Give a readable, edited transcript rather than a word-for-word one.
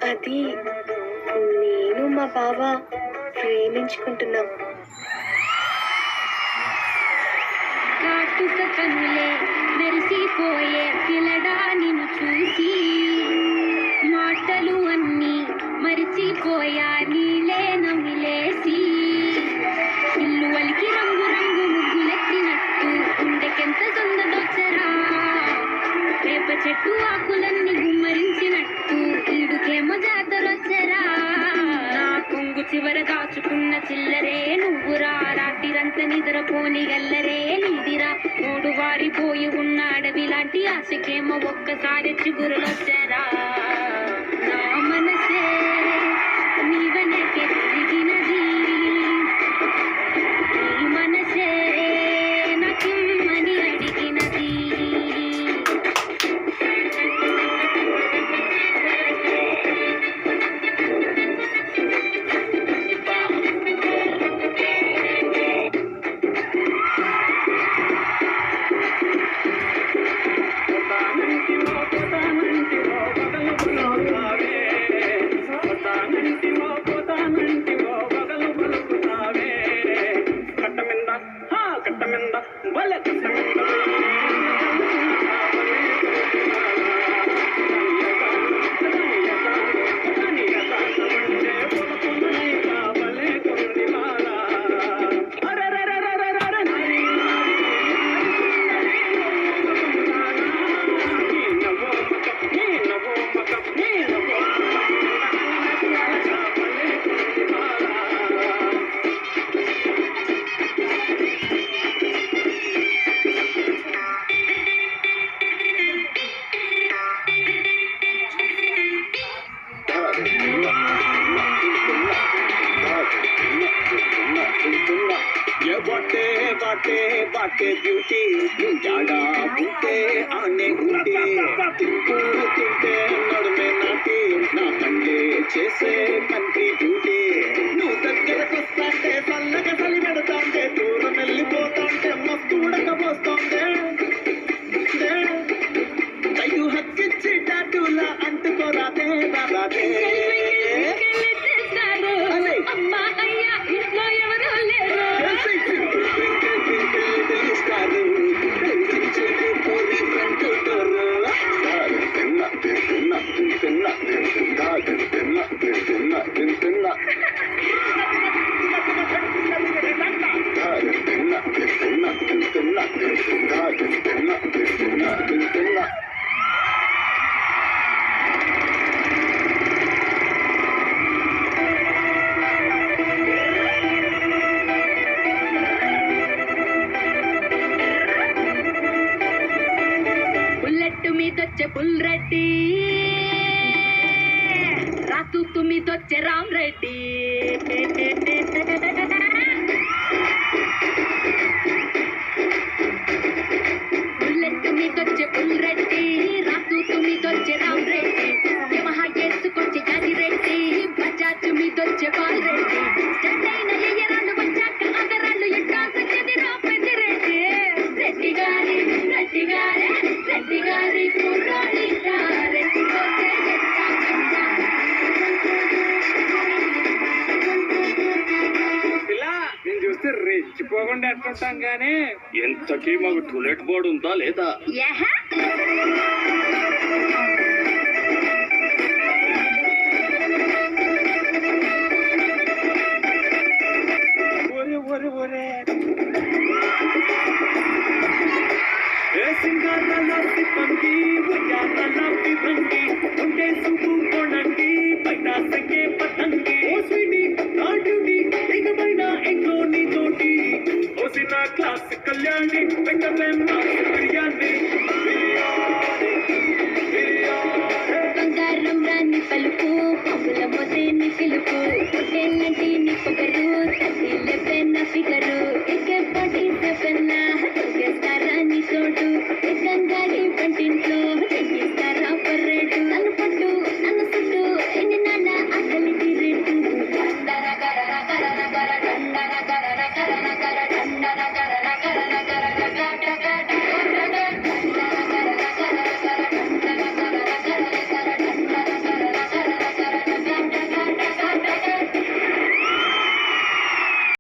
అది నేను మా బావ ప్రేమించుకుంటున్నాం. కాటుక కనులే మెరిసిపోయే పిల్లడా నిన్ను చూసి మాటలు అన్నీ మరిచిపోయా నీలే నమిలేసి ఇల్లు వలికి రంగు రంగు ముగ్గులెత్తినట్టు ఉండకెంత దొంగదొచ్చరా వేప చెట్టు ఆకులన్నీ గుమ్మరించినట్టు ఈడుకేమో జాతరొచ్చరా నా కొంగు చివర దాచుకున్న చిల్లరే నువ్వురా రాత్రిరంత నిద్రపోని గల్లరే నీదిరా మూడు వారిపోయి ఉన్న అడవి లాంటి ఆశకేమో ఒక్కసారి చిగురులొచ్చరా నా మనసే నీవనకే తిరిగినది నీ మనసే నాకిమ్మని అడిగినది बाटे ब्यूटी जाड़ा बूटे आने घूटे तुंटे नड़मे नाटी ना कंडे చేసే కంటి డ్యూటీ నువ్వు దగ్గరకు వస్తాంటే చల్లగా చలి పెడతాంటే దూరం వెళ్ళిపోతాంటే మస్తు ఉడకపోస్తాంటే అయ్యూ హక్కిచ్చి టాటూలా అంటుకోరాదే రాదే అమ్మా అయ్యా ఇంట్లో ఎవరు లేరు మీదొచ్చే పుల్రెడ్డి రాతు మీదొచ్చే రామ్ రెడ్డి బుల్లెట్ మీదొచ్చే పుల్రెడ్డి రాతు మీదొచ్చే రామ్ రెడ్డి యమహా వేసుకొచ్చే జాతి రెడ్డి బజాజ్ మీదొచ్చే బాల్ రెడ్డి స్టాండ్ అయిన ఎయ్యరాళ్ళు వచ్చాక అగరాళ్ళు ఎట్టా సచ్చది రాపెద్ది రెడ్డి రెడ్డి గారి రెడ్డి గారే రెడ్డి గారి రెచ్చిపోకుండా ఎట్లుంటాం గానీ ఎంతకీ మాకు టూలెట్ బోర్డు ఉందా లేదా బంగారం రాని పలుకు పప్పుల మొదే నీ పిలుపు పొట్టేళ్ళంటే నీ పొగరు